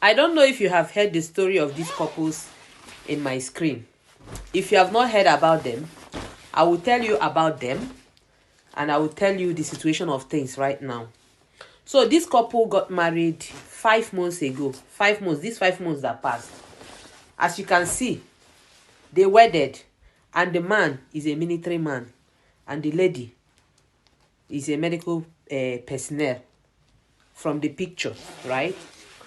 I don't know if you have heard the story of these couples in my screen. If you have not heard about them, I will tell you about them and I will tell you the situation of things right now. So this couple got married 5 months ago. 5 months, these 5 months that passed. As you can see, they wedded and the man is a military man and the lady is a medical personnel from the picture, right?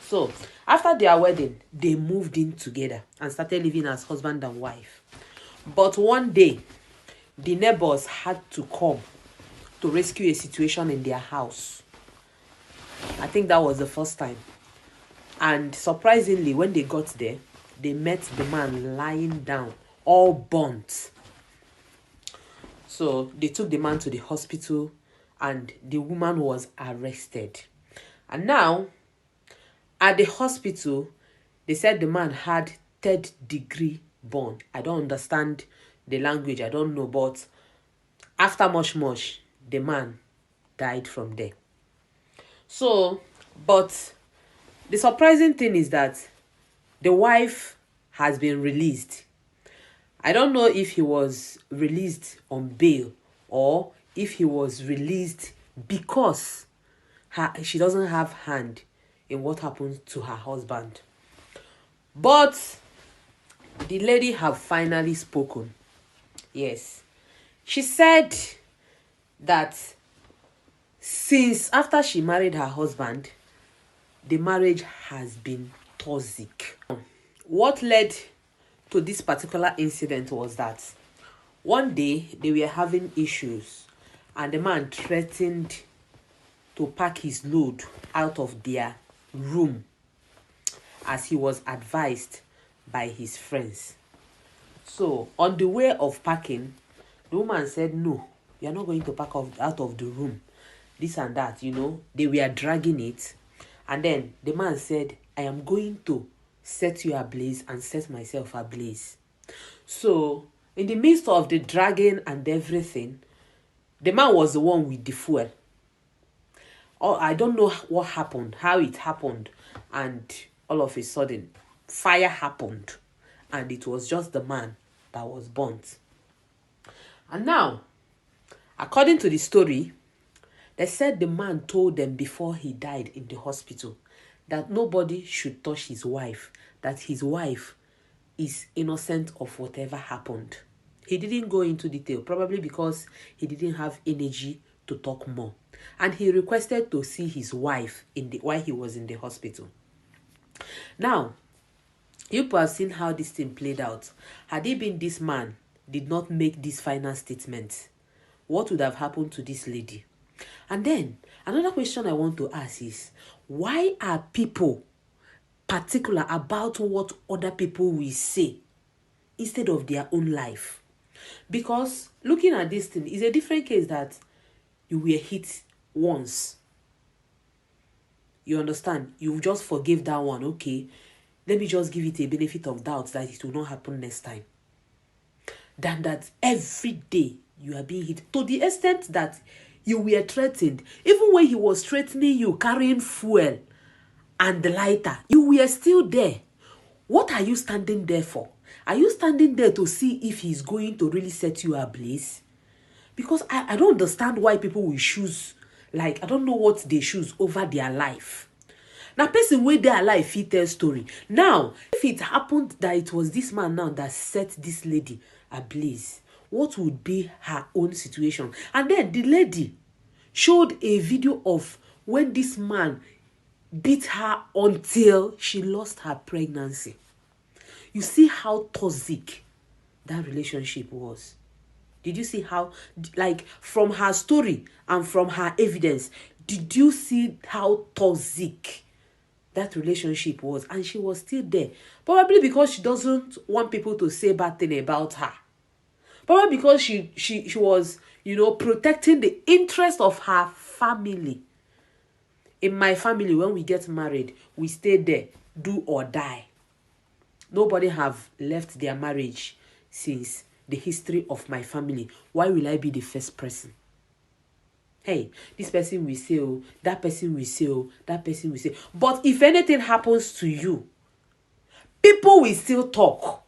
So after their wedding, they moved in together and started living as husband and wife. But one day, the neighbors had to come to rescue a situation in their house. I think that was the first time. And surprisingly, when they got there, they met the man lying down, all burnt. So they took the man to the hospital and the woman was arrested. And now, at the hospital, they said the man had 3rd-degree burn. I don't understand the language, I don't know, but after much, the man died from there. So, but the surprising thing is that the wife has been released. I don't know if he was released on bail or if he was released because she doesn't have hand in what happened to her husband. But the lady have finally spoken. Yes. She said that since after she married her husband, the marriage has been toxic. What led to this particular incident was that one day they were having issues and the man threatened to pack his load out of their room as he was advised by his friends. So on the way of packing, the woman said, no, you're not going to pack out of the room. This and that, they were dragging it. And then the man said, I am going to set you ablaze and set myself ablaze. So in the midst of the dragging and everything, the man was the one with the fuel. Oh, I don't know what happened, how it happened, and all of a sudden, fire happened, and it was just the man that was burnt. And now, according to the story, they said the man told them before he died in the hospital that nobody should touch his wife, that his wife is innocent of whatever happened. He didn't go into detail, probably because he didn't have energy to talk more. And he requested to see his wife while he was in the hospital. Now, you have seen how this thing played out. Had it been this man did not make this final statement, what would have happened to this lady? And then, another question I want to ask is, why are people particular about what other people will say instead of their own life? Because looking at this thing is a different case that you were hit once. You understand? You just forgive that one. Okay, let me just give it a benefit of doubt that it will not happen next time. Than that every day you are being hit to the extent that you were threatened. Even when he was threatening you, carrying fuel and the lighter, you were still there. What are you standing there for? Are you standing there to see if he's going to really set you ablaze? Because I don't understand why people will choose, I don't know what they choose over their life. Now, person with their life, he tell story. Now, if it happened that it was this man now that set this lady ablaze, what would be her own situation? And then the lady showed a video of when this man beat her until she lost her pregnancy. You see how toxic that relationship was. Did you see how, from her story and from her evidence, did you see how toxic that relationship was? And she was still there. Probably because she doesn't want people to say bad thing about her. Probably because she was, protecting the interest of her family. In my family, when we get married, we stay there, do or die. Nobody have left their marriage since the history of my family. Why will I be the first person? Hey, this person will say, oh, that person will say, oh, that person will say. But if anything happens to you, people will still talk.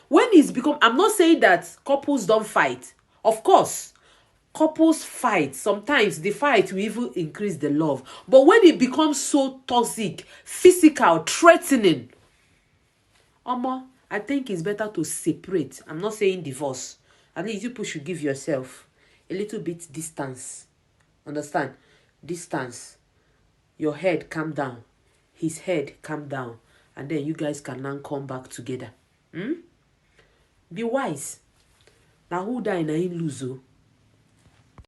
When it's become, I'm not saying that couples don't fight. Of course, couples fight. Sometimes the fight will even increase the love. But when it becomes so toxic, physical, threatening, I think it's better to separate. I'm not saying divorce. At least you people should give yourself a little bit distance. Understand? Distance. Your head calm down. His head calm down. And then you guys can now come back together. Be wise. Now who die na him lose oh.